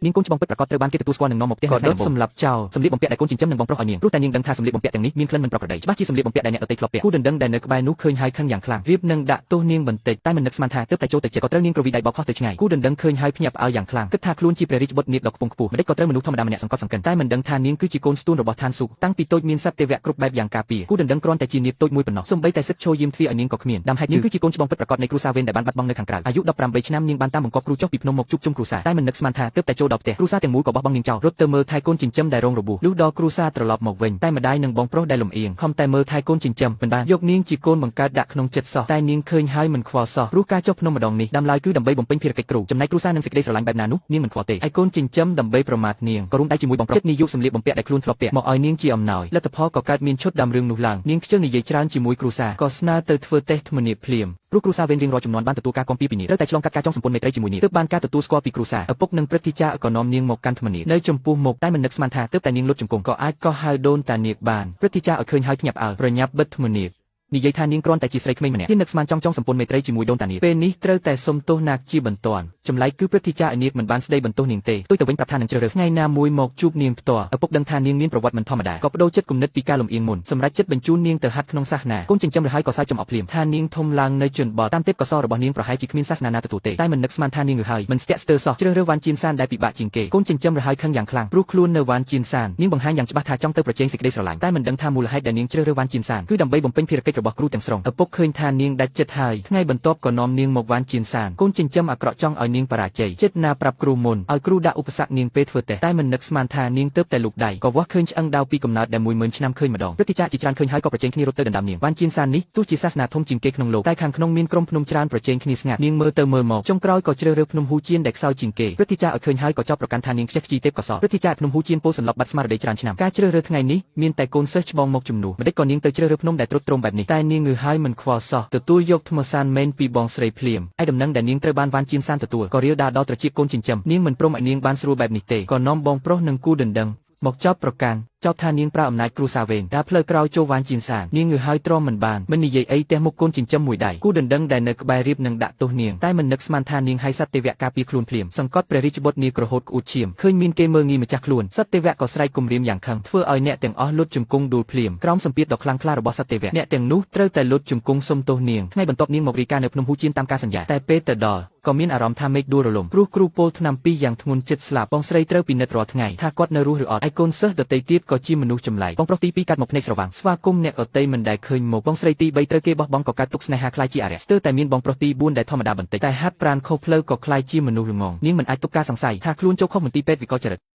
នាងកូនច្បងពិតប្រាកដត្រូវបានគេទទួលស្គាល់និងនាំមកផ្ទះនៅថ្ងៃដំបូងសម្រាប់ចោលសម្លៀកបំពាក់ដែលកូនចិញ្ចឹមនឹងបងប្រុសឲ្យនាងព្រោះតែនាងដឹងថាសម្លៀកបំពាក់ទាំងនេះមានក្លិនមិនប្រក្រតីច្បាស់ជាសម្លៀកបំពាក់ដែលអ្នកដទៃធ្លាប់ពាក់គូដណ្ដឹងដែលនៅក្បែរនោះឃើញហើយខឹងយ៉ាងខ្លាំងរៀបនឹងដាក់ទោសនាងបន្តិចតែមិននឹកស្មានថាទើបតែចូលទៅចិត្តក៏ត្រូវនាងក្រវីដៃបោកខុសទៅឆ្ងាយគូដណ្ដឹងឃើញហើយភ្ញាក់ផ្អើលយ៉ាងខ្លាំងគិតថាខ្លួនជាព្រះរាជបុត្រនាងដ៏ខ្ពង់ខ្ពស់ម្ដេចក៏ត្រូវមនុស្សធម្មតាម្នាក់សង្កត់សង្កិនតែមិនដឹងថានាងគឺជាកូនស្ទូនរបស់ឋានសុខតាំងពីតូចមានសត្វទេវៈគ្រប់បែបយ៉ាងការពារគូដណ្ដឹងគ្រាន់តែជានាងតូចមួយប៉ុណ្ណោះសូម្បីតែសិទ្ធិឈរយាមទ្វារឲ្យនាងក៏គ្មានដើមហេតុនាងគឺជាកូនច្បងពិតប្រាកដនៃគ្រួសារវេនដែលបានបាត់បង់នៅខាងក្រៅអាយុ18ឆ្នាំនាងបានតាមបង្គាប់គ្រូចុះពីភ្នំមកជួបជុំគ្រួសារតែមិននឹកស្មានថាទើបតែចូលដល់ផ្ទះគ្រួសារទាំងមូលក៏បោះបង់នាងចោលរត់ទៅមើលថែកូនចិញ្ចឹមដែលរងរបួសលុះដល់គ្រួសារត្រឡប់មកវិញតែម្ដាយនិងបងប្រុសដែលលំអៀងខំតែមើលថែកូនចិញ្ចឹមមិនបានយកនាងជាកូនបង្កើតដាក់ក្នុងចិត្តសោះតែនាងឃើញហើយមិនខ្វល់សោះព្រោះការចុះភ្នំម្ដងនេះដើមឡើយគឺដើម្បីបំពេញភារកិច្ចគ្រូចំណែកគ្រួសារនិងសេចក្តីស្រឡាញ់បែបណានោះនាងមិនខ្វល់ទេឯកូនចិញ្ចឹមដើម្បីប្រមាថនាងក៏រួមដៃជាមួយបងប្រុសចិត្តនិយោគសម្លៀកបំពាក់ដែលខ្លួនធ្លាប់ពាក់មកឲ្យនាងជាអំណោយលទ្ធផលក៏កើតមានឈុតដាំរឿងនោះឡើងនាងខ្ជិលនិយាយច្រើនជាមួយគ្រួសារក៏ស្នើទៅធ្វើតេស្តធ្មនាភ្លាមព្រោះគ្រួសារវេនរៀងរាល់ចំនួនបានទទួលការគាំពៀពីនាងត្រូវតែឆ្លងកាត់ការចងសម្ព័ន្ធមេត្រីជាមួយនាងទើបបានការទទួលស្គាល់ពីគ្រួសារឪពុកនិងព្រឹទ្ធាចារ្យក៏នាំនាងមកកាន់ធ្មនានៅចំពោះមុខតែមិននឹកស្មានថាទើបតែនាងលុតជង្គង់ក៏អាចកោះហៅដូនតានាងបានព្រឹទ្ធាចារ្យឲ្យឃើញហើយភ្ញាក់ផ្អើលប្រញាប់បិទធ្មនានិយាយថានាងគ្រាន់តែជាស្រីក្មេងម្នាក់ที่នឹកស្មានចង់សម្ព័ន្ធមេត្រីជាមួយដូនតានាងពេលនេះត្រូវតែសុំទោសនាងជាបន្ទាន់ចម្លែកគឺព្រឹទ្ធាចារ្យនាងមិនបានស្ដីបន្ទោសនាងទេផ្ទុយទៅវិញប្រាប់ថានឹងជ្រើសរើសថ្ងៃណាមួយមកជួបនាងផ្ទាល់ឪពុកដឹងថានាងមានប្រវត្តិមិនធម្មតាក៏បដូរចិត្តគំនិតពីការលំអៀងមុនសម្រាប់ចិត្តបញ្ជូននាងទៅហាត់ក្នុងសាសនាកូនចិញ្ចឹមរហើយក៏សើចចំអកភ្លាមថានាងធំឡើងនៅជនបទតាមទេពកោសល្យរបស់នាងប្រហែលជាគ្មានសាសនាណាទទួលទេតែមិននឹកស្មានថានាងរហើយមិនស្ទាក់ស្ទើរសោះជ្រើសរើសវ៉ាន់ជៀនសានដែលពិបាកជាងគេកូនចិញ្ចឹមរហើយខឹងយ៉ាងខ្លាំងព្រោះខ្លួននៅវ៉ាន់ជៀនសាននាងបង្ហាញយ៉ាងច្បាស់ថាចង់ទៅប្រជែងសេចក្តីស្រឡាញ់តែមិនដឹងថាមូលហេតុដែលនាងជ្រើសរើសវ៉ាន់ជៀនសានគឺដើម្បីបំពេញភារកិច្ចរបស់គ្រូទាំងស្រុងឪពុកឃើញថានាងដាច់ចិត្តហើយថ្ងៃបន្ទាប់ក៏នាំនាងមកវ៉ាន់ជៀនសានកូនចិញ្ចឹមអាក្រក់ចង់ឲ្យនាងបរាជ័យចិត្តណាប្រាប់គ្រូមុនឲ្យគ្រូដាក់ឧបសគ្គនាងពេលធ្វើតេស្តតែមិននឹកស្មានថានាងទើបតែលូកដៃក៏វាស់ឃើញឆ្អឹងដាវពីកំណើតដែល10000ឆ្នាំឃើញម្ដងព្រឹទ្ធាចារ្យជាច្រើនឃើញហើយក៏ប្រជែងគ្នារត់ទៅដណ្ដើមនាងវ៉ាន់ជៀនសាននេះទោះជាសាសនាធំជាងគេក្នុងលោកតែខាងក្នុងមានក្រុមភ្នំច្រើនប្រជែងគ្នាស្ងាត់នាងមើលទៅមើលមកចុងក្រោយក៏ជ្រើសរើសភ្នំហ៊ូជៀនដែលខ្សោយជាងគេព្រឹទ្ធាចារ្យឲ្យឃើញហើយក៏ចោទប្រកាន់ថានាងខ្ជិះខ្ជីទេពកោសល្យព្រឹទ្ធាចារ្យភ្នំហ៊ូជៀនពោលសន្លប់បាត់ស្មារតីច្រើនឆ្នាំការជ្រើសរើសថ្ងៃនេះមានតែកូនសិស្សច្បងមកជំនួសម្ដេចក៏នាងទៅជ្រើសរើសភ្នំដែលទ្រុឌទ្រោមបែបនេះតែនាងងើហើយមិនខ្វល់សោះទទួលយកថ្មសានមែនពីបងស្រីភ្លាមឯដំណឹងដែលនាងត្រូវបានវ៉ាន់ជៀនសានទទួលក៏រាលដាលដល់ត្រចៀកកូនចិញ្ចឹមនាងមិនព្រមឲ្យនាងបានស្រួលបែបនេះទេក៏នាំបងប្រុសនិងគូដណ្ដឹងមកចោទប្រកាន់ចោទថានាងប្រើអំណាចគ្រូសាវេនដើរផ្លូវក្រោយចូលវ៉ាន់ជៀនសាននាងងើហើយទ្រាំមិនបានមិននិយាយអីទះមុខកូនចិញ្ចឹមមួយដៃគូដណ្ដឹងដែលនៅក្បែររៀបនឹងដាក់ទោសនាងតែមិននឹកស្មានថានាងហើយសត្វទេវៈការពារខ្លួនភ្លាមសង្កត់ព្រះរាជបុត្រនាងក្រហូតក្អួតឈាមឃើញមានគេមើងងាយម្ចាស់ខ្លួនសត្វទេវៈក៏ស្រែកគំរាមយ៉ាងខឹងធ្វើឲ្យអ្នកទាំងអស់លុតជង្គង់ដួលភ្លាមក្រោមសម្ពាធដ៏ខ្លាំងក្លារបស់សត្វទេវៈអ្នកទាំងនោះត្រូវតែលុតជង្គង់សុំទោសនាងថ្ងៃបន្ទាប់នាងមករាយការណ៍នៅភ្នំហ៊ូជៀនតាមការសន្យាតែពេលទៅដល់ក៏មានអារម្មណ៍ថាមេឃដួលរលំព្រោះគ្រូពោលថ្នាំពីរយ៉ាងធ្ងន់ចិត្តស្លាប់បងស្រីត្រូវពិនិត្យរាល់ថ្ងៃថាគាត់នៅរស់ឬអត់ឯកូនសិស្សដទៃទៀតក៏ជាមនុស្សចម្លែកបងប្រុសទី2កាត់មកភ្នែកស្រវាំងស្វាគមន៍អ្នកដទៃមិនដែលឃើញមុខបងស្រីទី3ត្រូវគេបោះបង់ក៏កាត់ទុកស្នេហាខ្លាយជាអារក្សស្ទើរតែមានបងប្រុសទី4ដែលធម្មតាបន្តិចតែហាត់ប្រាណខុសផ្លូវក៏ខ្លាយជាមនុស្សល្ងងនាងមិនអាចទប់ការសង្ស័យថាខ្លួនចូលខុសមន្ទីរពេទ្យវិកលចរិត